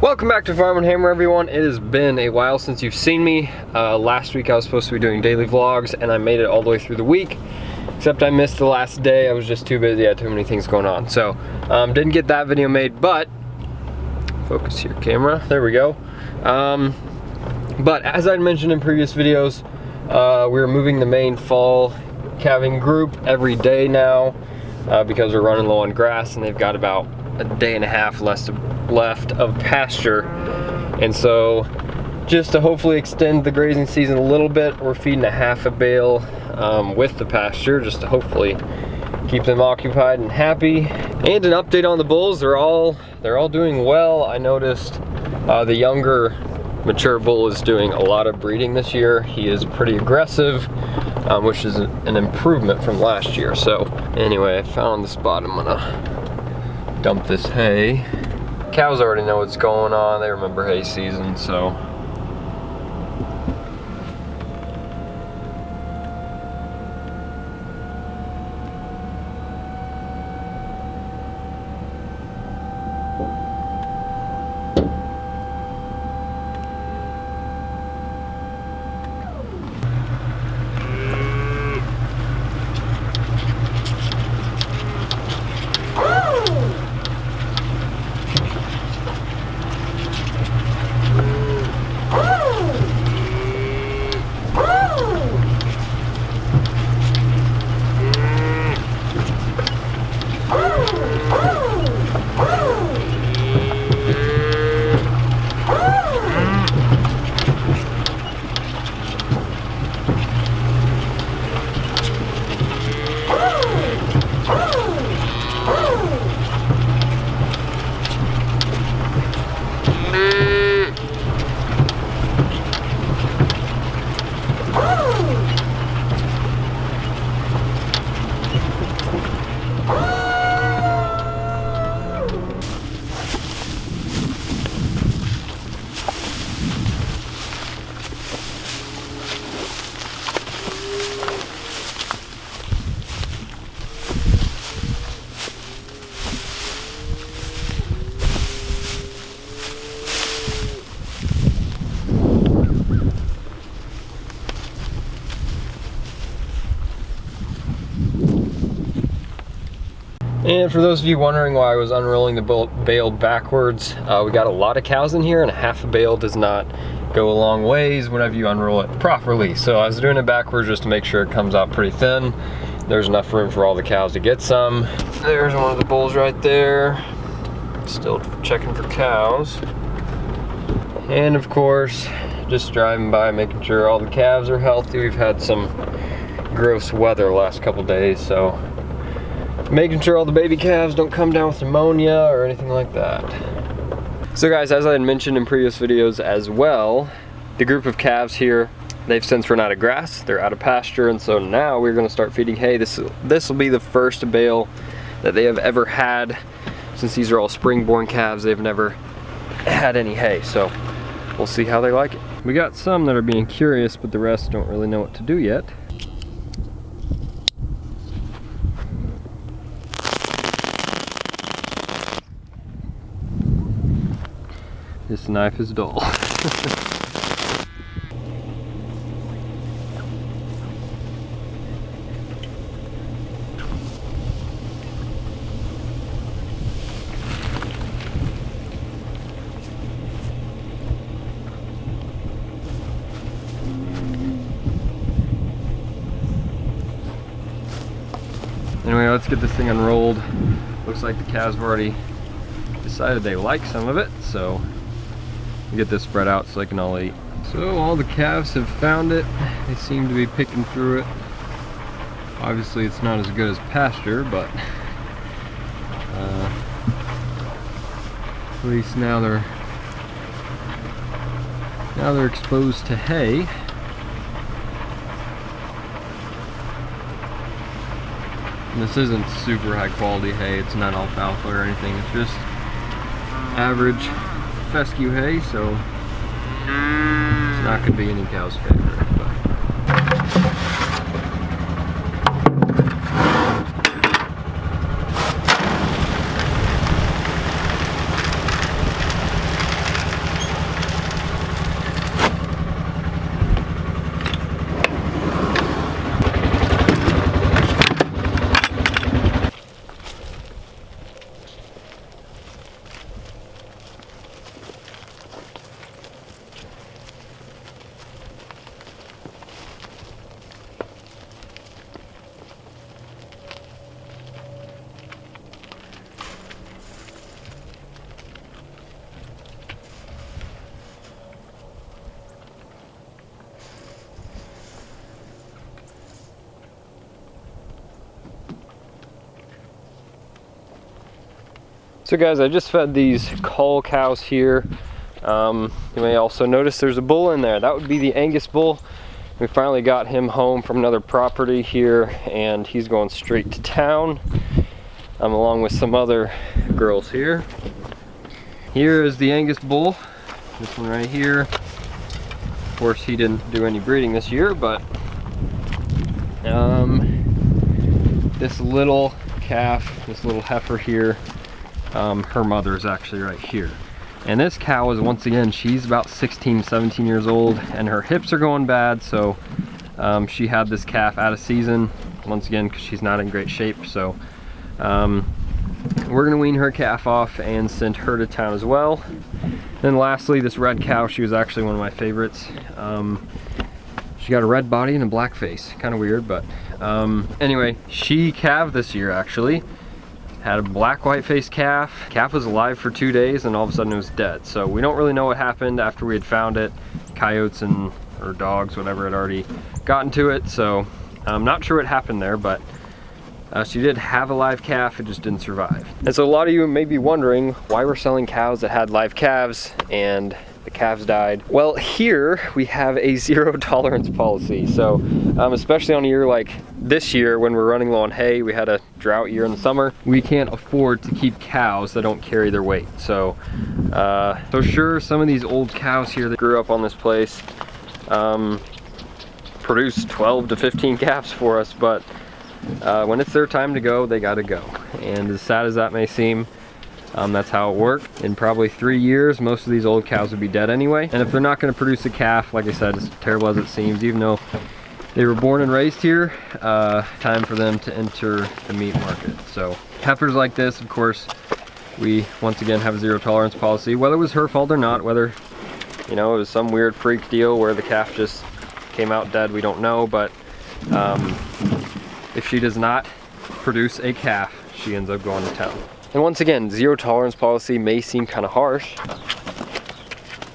Welcome back to Farm and Hammer, everyone. It has been a while since you've seen me. Last week I was supposed to be doing daily vlogs and I made it all the way through the week, except I missed the last day. I was just too busy, I had too many things going on. So didn't get that video made, but focus here, camera, there we go. But as I mentioned in previous videos, we're moving the main fall calving group every day now because we're running low on grass and they've got about a day and a half left of pasture. And so just to hopefully extend the grazing season a little bit, we're feeding a half a bale with the pasture just to hopefully keep them occupied and happy. And an update on the bulls, they're all doing well. I noticed the younger mature bull is doing a lot of breeding this year. He is pretty aggressive, which is an improvement from last year. So anyway, I found the spot. I'm gonna dump this hay. Cows already know what's going on. They remember hay season, so. And for those of you wondering why I was unrolling the bale backwards, we got a lot of cows in here and a half a bale does not go a long ways whenever you unroll it properly. So I was doing it backwards just to make sure it comes out pretty thin. There's enough room for all the cows to get some. There's one of the bulls right there. Still checking for cows. And of course, just driving by making sure all the calves are healthy. We've had some gross weather the last couple days, so making sure all the baby calves don't come down with pneumonia or anything like that. So guys, as I had mentioned in previous videos as well, the group of calves here, they've since run out of grass, they're out of pasture, and so now we're gonna start feeding hay. This will be the first bale that they have ever had. Since these are all spring-born calves, they've never had any hay, so we'll see how they like it. We got some that are being curious, but the rest don't really know what to do yet. This knife is dull. Anyway, let's get this thing unrolled. Looks like the calves have already decided they like some of it, so get this spread out so they can all eat. So all the calves have found it. They seem to be picking through it. Obviously it's not as good as pasture, but at least now they're exposed to hay. And this isn't super high quality hay. It's not alfalfa or anything. It's just average fescue hay, so it's not going to be any cow's favorite. But So guys, I just fed these cull cows here. You may also notice there's a bull in there. That would be the Angus bull. We finally got him home from another property here, and he's going straight to town, along with some other girls here. Here is the Angus bull, this one right here. Of course, he didn't do any breeding this year, but this little calf, this little heifer here, her mother is actually right here. And this cow is, once again, she's about 16, 17 years old, and her hips are going bad, so she had this calf out of season, once again, because she's not in great shape. So we're gonna wean her calf off and send her to town as well. Then lastly, this red cow, she was actually one of my favorites. She got a red body and a black face, kind of weird, but anyway, she calved this year actually. Had a black white faced calf. Calf was alive for 2 days and all of a sudden it was dead. So we don't really know what happened after we had found it. Coyotes or dogs, whatever, had already gotten to it. So I'm not sure what happened there, but she did have a live calf, it just didn't survive. And so a lot of you may be wondering why we're selling cows that had live calves and the calves died. Well, here we have a zero tolerance policy. So especially on a year like this year when we're running low on hay, we had a drought year in the summer, we can't afford to keep cows that don't carry their weight. So sure, some of these old cows here that grew up on this place produce 12 to 15 calves for us, but when it's their time to go, they gotta go. And as sad as that may seem, that's how it worked. In probably 3 years, most of these old cows would be dead anyway. And if they're not going to produce a calf, like I said, as terrible as it seems, even though they were born and raised here, time for them to enter the meat market. So heifers like this, of course, we once again have a zero tolerance policy. Whether it was her fault or not, whether, you know, it was some weird freak deal where the calf just came out dead, we don't know. But if she does not produce a calf, she ends up going to town. And once again, zero tolerance policy may seem kind of harsh,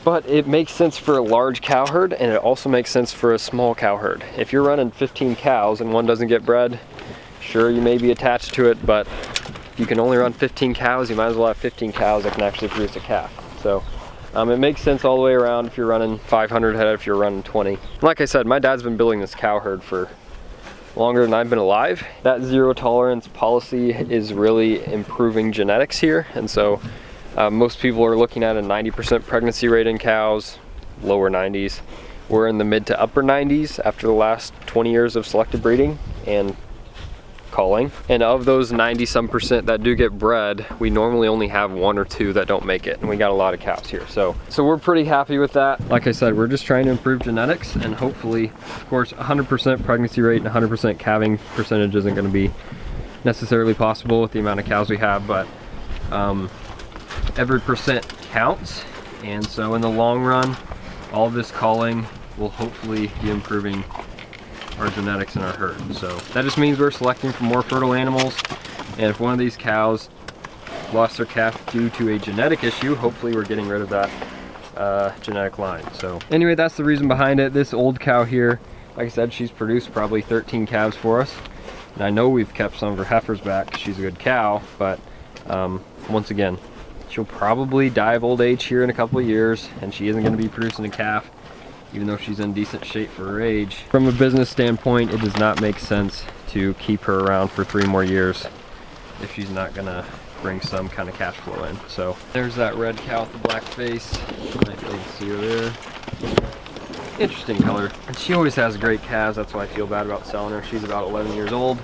but it makes sense for a large cow herd, and it also makes sense for a small cow herd. If you're running 15 cows and one doesn't get bred, sure, you may be attached to it, but if you can only run 15 cows, you might as well have 15 cows that can actually produce a calf. So it makes sense all the way around if you're running 500 head, if you're running 20. And like I said, my dad's been building this cow herd for longer than I've been alive. That zero tolerance policy is really improving genetics here, and so most people are looking at a 90% pregnancy rate in cows, lower 90s. We're in the mid to upper 90s after the last 20 years of selective breeding and culling. And of those 90-some% that do get bred, we normally only have 1 or 2 that don't make it, and we got a lot of cows here. So we're pretty happy with that. Like I said, we're just trying to improve genetics, and hopefully, of course, 100% pregnancy rate and 100% calving percentage isn't going to be necessarily possible with the amount of cows we have, but every percent counts. And so in the long run, all of this culling will hopefully be improving our genetics in our herd. So that just means we're selecting for more fertile animals, and if one of these cows lost their calf due to a genetic issue, hopefully we're getting rid of that genetic line. So anyway, that's the reason behind it. This old cow here, like I said, she's produced probably 13 calves for us, and I know we've kept some of her heifers back because she's a good cow, but once again, she'll probably die of old age here in a couple of years, and she isn't going to be producing a calf even though she's in decent shape for her age. From a business standpoint, it does not make sense to keep her around for 3 more years if she's not gonna bring some kind of cash flow in. So there's that red cow with the black face. You can see her there. Interesting color. And she always has great calves, that's why I feel bad about selling her. She's about 11 years old.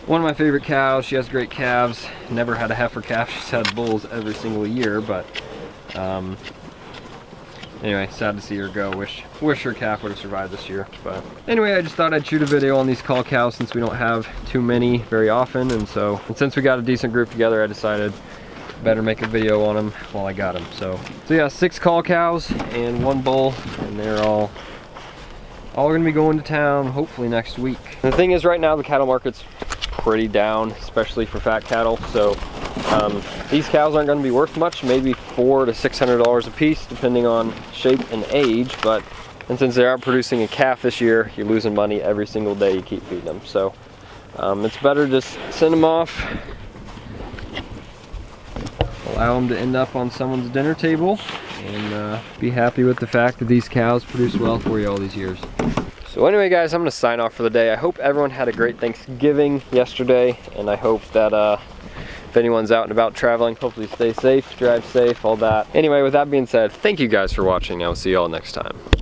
One of my favorite cows. She has great calves. Never had a heifer calf. She's had bulls every single year, but anyway, sad to see her go. Wish her calf would have survived this year. But anyway, I just thought I'd shoot a video on these cull cows since we don't have too many very often, and since we got a decent group together, I decided better make a video on them while I got them. So yeah, 6 cull cows and 1 bull, and they're all gonna be going to town hopefully next week. And the thing is, right now the cattle market's pretty down, especially for fat cattle. So these cows aren't going to be worth much, maybe $400 to $600 a piece, depending on shape and age. And since they aren't producing a calf this year, you're losing money every single day you keep feeding them. So it's better just send them off, allow them to end up on someone's dinner table, and be happy with the fact that these cows produce well for you all these years. So anyway guys, I'm gonna sign off for the day. I hope everyone had a great Thanksgiving yesterday, and I hope that if anyone's out and about traveling, hopefully stay safe, drive safe, all that. Anyway, with that being said, thank you guys for watching. I will see you all next time.